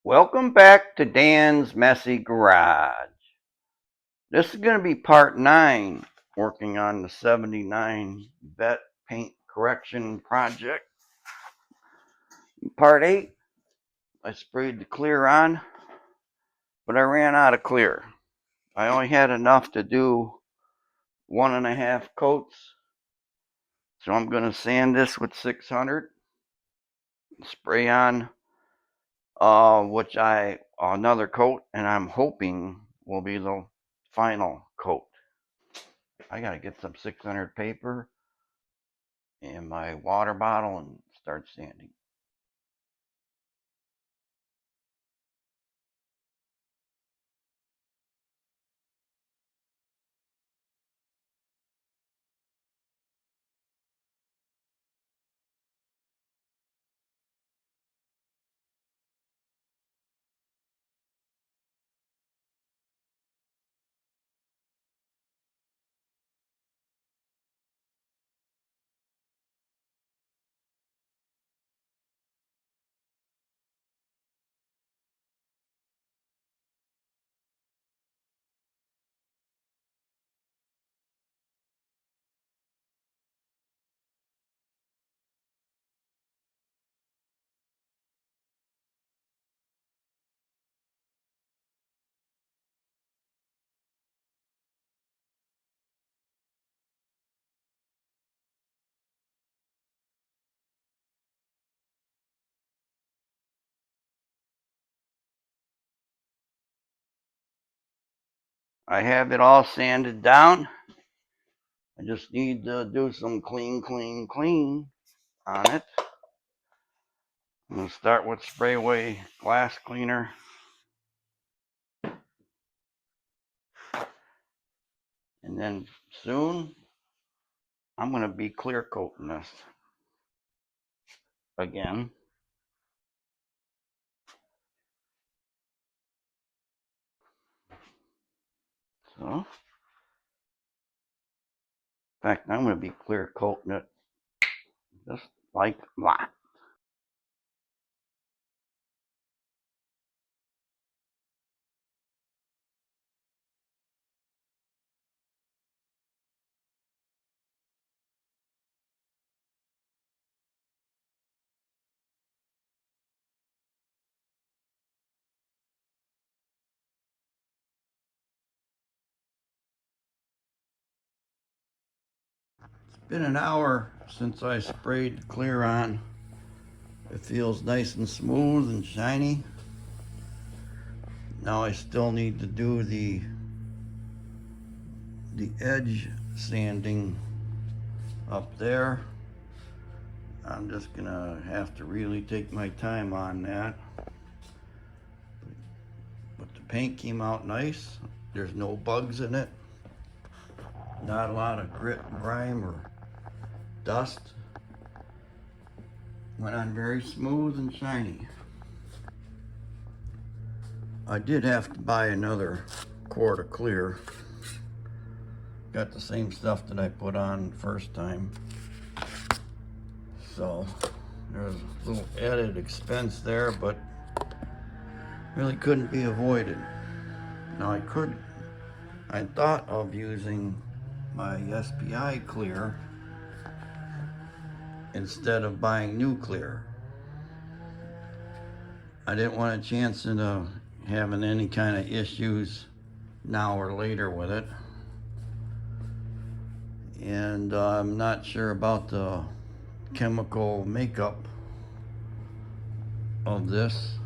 Welcome back to Dan's Messy Garage. This is going to be part 9, working on the 79 Vette paint correction project. Part 8, I sprayed the clear on, but I ran out of clear. I only had enough to do 1.5 coats, so I'm going to sand this with 600, spray on another coat, and I'm hoping will be the final coat. I gotta get some 600 paper and my water bottle and start sanding. I have it all sanded down. I just need to do some clean on it. I'm going to start with spray away glass cleaner. And then soon I'm going to be clear coating this again. So, in fact, I'm going to be clear coating it just like that. It's been an hour since I sprayed clear on. It feels nice and smooth and shiny. Now I still need to do the edge sanding up there. I'm just gonna have to really take my time on that. But the paint came out nice. There's no bugs in it. Not a lot of grit, grime, or dust. Went on very smooth and shiny. I did have to buy another quart of clear. Got the same stuff that I put on first time. So there's a little added expense there, but really couldn't be avoided. Now I thought of using my SPI clear instead of buying new clear. I didn't want a chance of having any kind of issues now or later with it. And I'm not sure about the chemical makeup of this,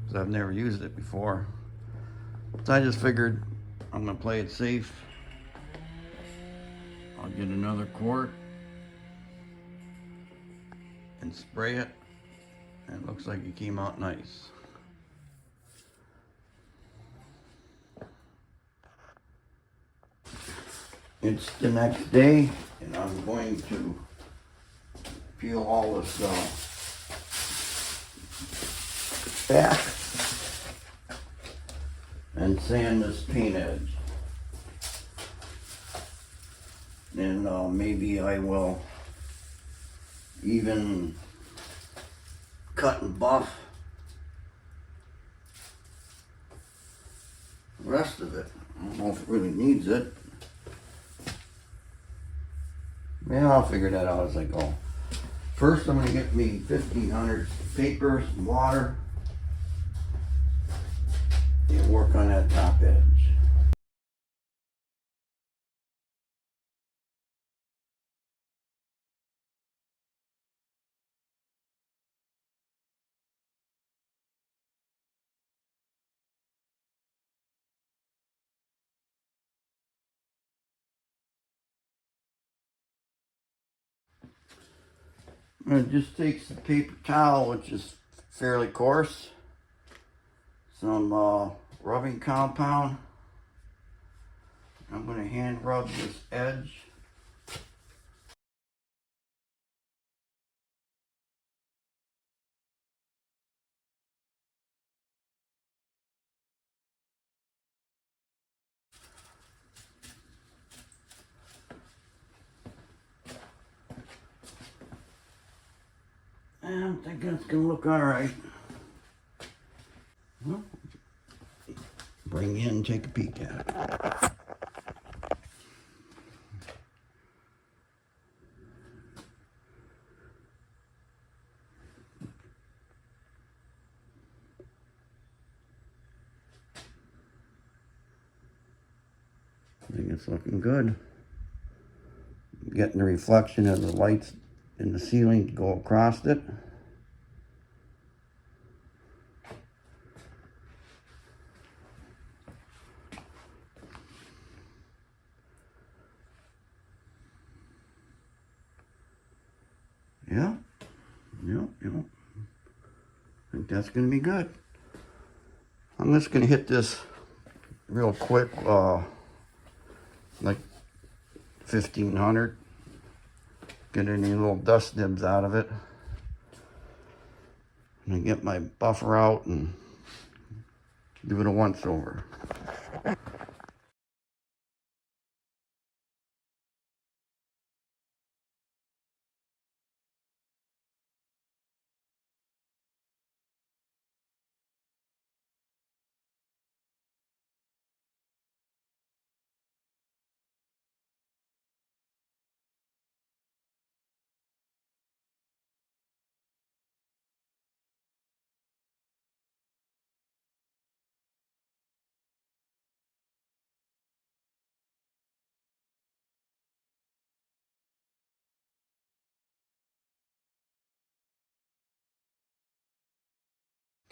because I've never used it before. So I just figured I'm gonna play it safe. I'll get another quart and spray it, and it looks like it came out nice. It's the next day, and I'm going to peel all this back and sand this paint edge. And maybe I will even cut and buff rest of it. I don't know if it really needs it. Yeah, I'll figure that out as I go. First, I'm going to get me 1,500 papers and water and work on that top edge. It just takes the paper towel, which is fairly coarse, some rubbing compound. I'm going to hand rub this edge. And I'm thinking it's going to look all right. Well, bring in and take a peek at it. I think it's looking good. Getting the reflection of the lights in the ceiling to go across it. Yeah. I think that's going to be good. I'm just going to hit this real quick, like 1,500. Get any little dust nibs out of it. And I get my buffer out and give it a once over.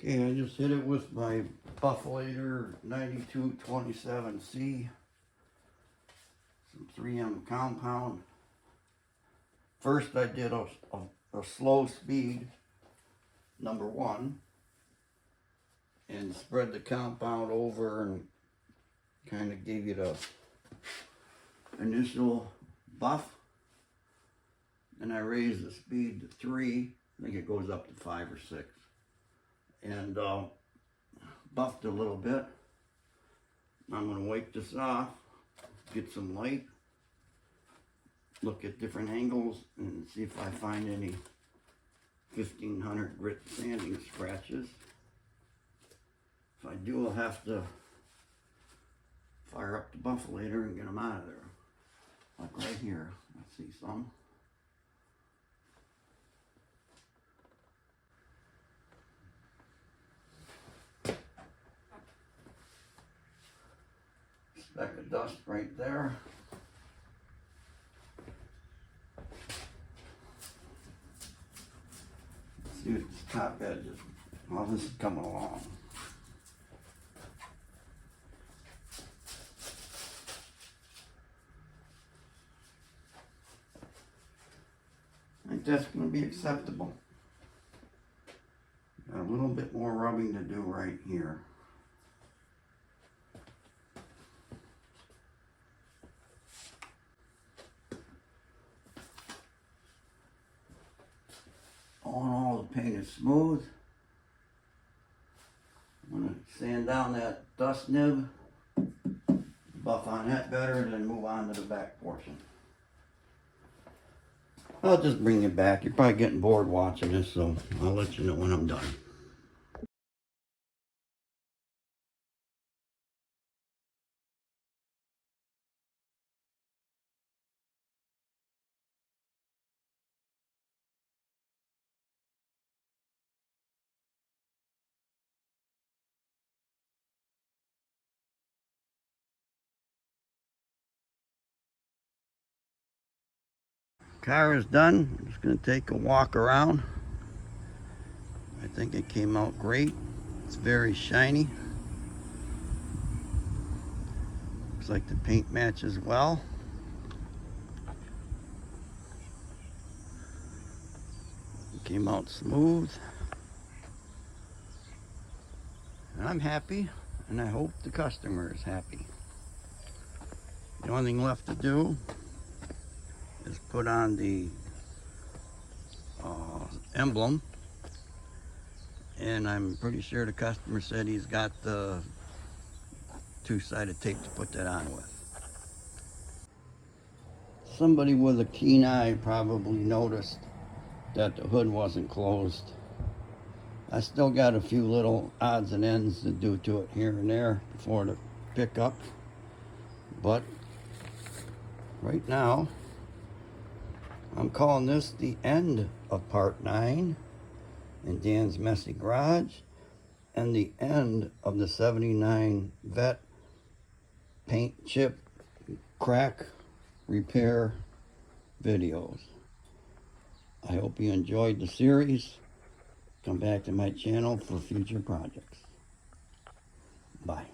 Okay, I just hit it with my Buffalator 9227C. Some 3M compound. First I did a slow speed, number 1, and spread the compound over and kind of gave you the initial buff. Then I raised the speed to 3. I think it goes up to 5 or 6. And buffed a little bit. I'm going to wipe this off, get some light, look at different angles, and see if I find any 1,500 grit sanding scratches. If I do, I'll have to fire up the Buffalator and get them out of there. Like right here, I see some. Speck of dust right there. Let's see what this top edge is. How this is coming along. I think that's going to be acceptable. Got a little bit more rubbing to do right here. All the paint is smooth. I'm going to sand down that dust nib, buff on that better, and then move on to the back portion. I'll just bring it back. You're probably getting bored watching this, so I'll let you know when I'm done. Car is done. I'm just going to take a walk around. I think it came out great. It's very shiny. Looks like the paint matches well. It came out smooth. And I'm happy, and I hope the customer is happy. The only thing left to do is put on the emblem, and I'm pretty sure the customer said he's got the two-sided tape to put that on with. Somebody with a keen eye probably noticed that the hood wasn't closed. I still got a few little odds and ends to do to it here and there before the pickup, but right now I'm calling this the end of part 9 in Dan's Messy Garage, and the end of the 79 Vette paint chip crack repair videos. I hope you enjoyed the series. Come back to my channel for future projects. Bye.